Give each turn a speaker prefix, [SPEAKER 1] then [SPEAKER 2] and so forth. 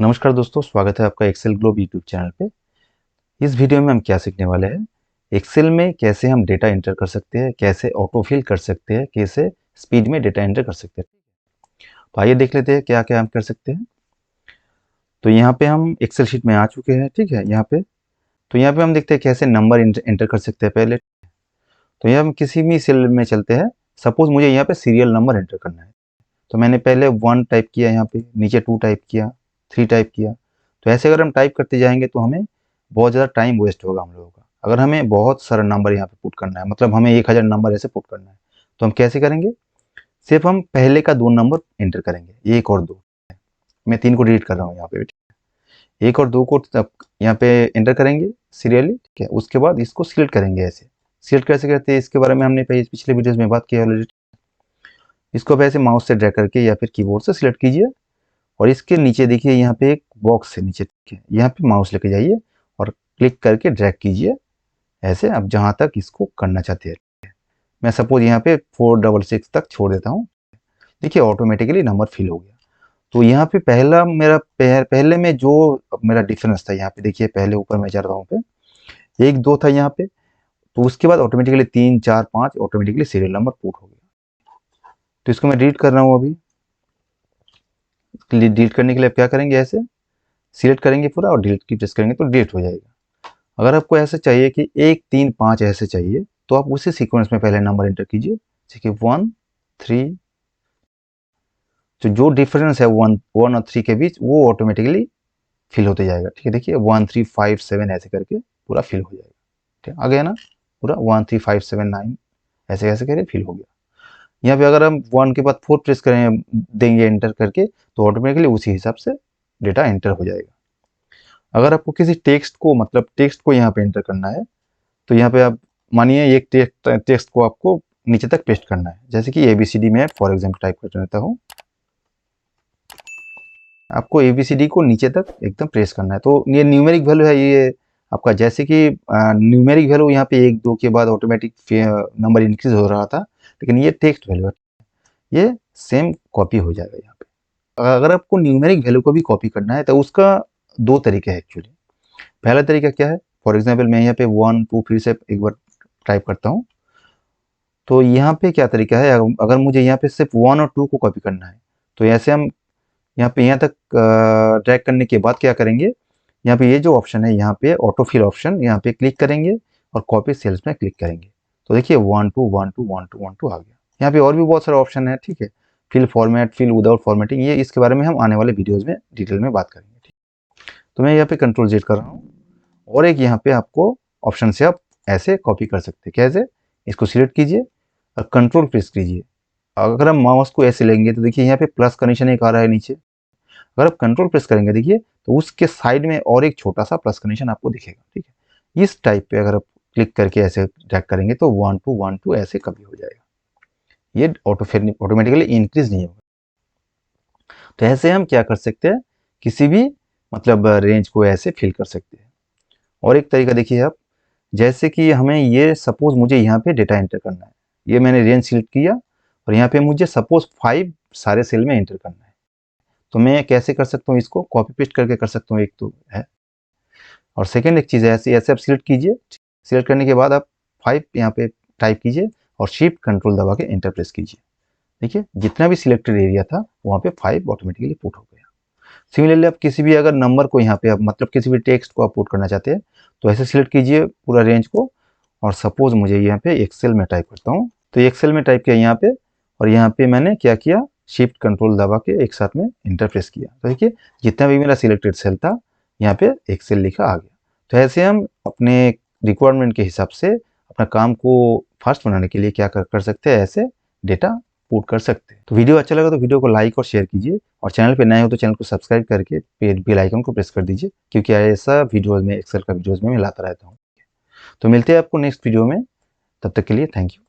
[SPEAKER 1] नमस्कार दोस्तों, स्वागत है आपका एक्सेल ग्लोब यूट्यूब चैनल पे। इस वीडियो में हम क्या सीखने वाले हैं, एक्सेल में कैसे हम डेटा एंटर कर सकते हैं, कैसे ऑटोफिल कर सकते हैं, कैसे स्पीड में डेटा एंटर कर सकते हैं। तो आइए देख लेते हैं क्या क्या हम कर सकते हैं। तो यहाँ पे हम एक्सेल शीट में आ चुके हैं, ठीक है। यहाँ पे तो यहाँ पे हम देखते हैं कैसे नंबर एंटर कर सकते हैं पहले। तो यहाँ हम किसी भी सेल में चलते हैं। सपोज मुझे यहाँ पे सीरियल नंबर एंटर करना है, तो मैंने पहले 1 टाइप किया, यहाँ पे नीचे 2 टाइप किया, 3 टाइप किया। तो ऐसे अगर हम टाइप करते जाएंगे तो हमें बहुत ज़्यादा टाइम वेस्ट होगा हम लोगों का। अगर हमें बहुत सारा नंबर यहाँ पे पुट करना है, मतलब हमें 1000 नंबर ऐसे पुट करना है, तो हम कैसे करेंगे। सिर्फ हम पहले का 2 नंबर एंटर करेंगे, 1 और 2। मैं 3 को डिलीट कर रहा हूँ यहाँ पे, 1 और 2 को यहाँ पे एंटर करेंगे सीरियली, ठीक है। उसके बाद इसको सिलेक्ट करेंगे। ऐसे सिलेक्ट कैसे करते हैं, इसके बारे में हमने पिछले वीडियोज़ में बात की है ऑलरेडी। इसको अब ऐसे माउस से ड्रैग करके या फिर कीबोर्ड से सिलेक्ट कीजिए, और इसके नीचे देखिए यहाँ पे एक बॉक्स है नीचे, ठीक है। यहाँ पे माउस लेके जाइए और क्लिक करके ड्रैग कीजिए ऐसे, आप जहाँ तक इसको करना चाहते हैं। मैं सपोज यहाँ पे 466 तक छोड़ देता हूँ। देखिए ऑटोमेटिकली नंबर फिल हो गया। तो यहाँ पे पहला मेरा पहले में जो मेरा डिफरेंस था, यहाँ पे देखिए पहले ऊपर मैं जा रहा हूँ पे 1 2 था यहाँ पे, तो उसके बाद automatically 3 4 5 automatically serial number put हो गया। तो इसको मैं डिलीट कर रहा हूँ अभी। डिलीट करने के लिए आप क्या करेंगे, ऐसे सिलेक्ट करेंगे पूरा और डिलीट की प्रेस करेंगे तो डिलीट हो जाएगा। अगर आपको ऐसे चाहिए कि 1 3 5 ऐसे चाहिए, तो आप उसी सीक्वेंस में पहले नंबर एंटर कीजिए, जैसे कि 1 3। तो जो डिफरेंस है 1 और 3 के बीच, वो ऑटोमेटिकली फिल होते जाएगा, ठीक है। देखिए 1 3 5 7 ऐसे करके पूरा फिल हो जाएगा, ठीक है। आ गया ना पूरा 1 3 5 7 9 ऐसे ऐसे करके फिल हो गया। यहाँ पे अगर हम 1 के बाद 4 प्रेस करें देंगे एंटर करके, तो ऑटोमेटिकली उसी हिसाब से डेटा एंटर हो जाएगा। अगर आपको किसी टेक्स्ट को, मतलब टेक्स्ट को यहाँ पे एंटर करना है, तो यहाँ पे आप मानिए एक टेक्स्ट को आपको नीचे तक पेस्ट करना है, जैसे कि ABCD में फॉर एग्जाम्पल टाइप कर देता हूँ। आपको ABCD को नीचे तक एकदम प्रेस करना है। तो ये न्यूमेरिक वैल्यू है, ये आपका जैसे कि न्यूमेरिक वैल्यू यहाँ पे 1 2 के बाद ऑटोमेटिक नंबर इंक्रीज हो रहा था, लेकिन ये टेक्स्ट वैल्यू है, ये सेम कॉपी हो जाएगा यहाँ पे। अगर आपको न्यूमेरिक वैल्यू को भी कॉपी करना है, तो उसका 2 तरीके हैं एक्चुअली। पहला तरीका क्या है, फॉर एग्जाम्पल मैं यहाँ पे 1 2 फिर से एक बार टाइप करता हूँ। तो यहाँ पे क्या तरीका है, अगर मुझे यहाँ पे सिर्फ 1 और 2 को कॉपी करना है, तो ऐसे हम यहाँ तक ड्रैग करने के बाद क्या करेंगे, यहाँ पे ये जो ऑप्शन है, यहाँ पे ऑटोफिल ऑप्शन, यहाँ पे क्लिक करेंगे और कॉपी सेल्स में क्लिक करेंगे। तो देखिए 1 2 1 2 1 2 1 2 आ गया। यहाँ पे और भी बहुत सारे ऑप्शन है, ठीक है। Fill format, fill without formatting, ये इसके बारे में हम आने वाले वीडियोज़ में डिटेल में बात करेंगे, ठीक। तो मैं यहाँ पे Ctrl Z कर रहा हूँ, और एक यहाँ पे आपको ऑप्शन से आप ऐसे कॉपी कर सकते हैं। कैसे, इसको सिलेक्ट कीजिए और कंट्रोल प्रेस कीजिए। अगर हम माउस को ऐसे लेंगे तो देखिए यहाँ पे प्लस का निशान एक आ रहा है नीचे। अगर आप कंट्रोल प्रेस करेंगे देखिए, तो उसके साइड में और एक छोटा सा प्लस का निशान आपको दिखेगा, ठीक है। इस टाइप पे अगर आप क्लिक करके ऐसे ड्रैग करेंगे तो 1 2 1 2 ऐसे कभी हो जाएगा। ये ऑटोमेटिकली इंक्रीज नहीं होगा। तो ऐसे हम क्या कर सकते हैं, किसी भी मतलब रेंज को ऐसे फिल कर सकते हैं। और एक तरीका देखिए आप, जैसे कि हमें ये सपोज मुझे यहाँ पे डेटा एंटर करना है, ये मैंने रेंज सिलेक्ट किया और यहाँ पे मुझे सपोज 5 सारे सेल में एंटर करना है। तो मैं कैसे कर सकता हूँ, इसको कॉपी पेस्ट करके कर सकता हूँ, एक तो है। और सेकेंड एक चीज़ है, ऐसे ऐसे आप सिलेक्ट कीजिए। सिलेक्ट करने के बाद आप 5 यहाँ पे टाइप कीजिए और शिफ्ट कंट्रोल दबा के एंटर प्रेस कीजिए। देखिए जितना भी सिलेक्टेड एरिया था वहाँ पे 5 ऑटोमेटिकली पुट हो गया। सिमिलरली आप किसी भी अगर नंबर को यहाँ पे आप, मतलब किसी भी टेक्स्ट को आप पुट करना चाहते हैं, तो ऐसे सिलेक्ट कीजिए पूरा रेंज को। और सपोज मुझे यहाँ पे एक्सेल में टाइप करता हूँ, तो एक्सेल में टाइप किया यहाँ पे, और यहाँ पे मैंने क्या किया, शिफ्ट कंट्रोल दबा के एक साथ में इंटर प्रेस किया। तो देखिए जितना भी मेरा सिलेक्टेड सेल था यहाँ पे एक्सेल लिखा आ गया। तो ऐसे हम अपने रिक्वायरमेंट के हिसाब से अपना काम को फास्ट बनाने के लिए क्या कर सकते हैं, ऐसे डेटा पुट कर सकते हैं। तो वीडियो अच्छा लगा तो वीडियो को लाइक और शेयर कीजिए, और चैनल पे नए हो तो चैनल को सब्सक्राइब करके बेल आइकन को प्रेस कर दीजिए, क्योंकि ऐसा वीडियोज़ में, एक्सेल का वीडियोज़ में मैं लाता रहता हूँ। तो मिलते हैं आपको नेक्स्ट वीडियो में, तब तक के लिए थैंक यू।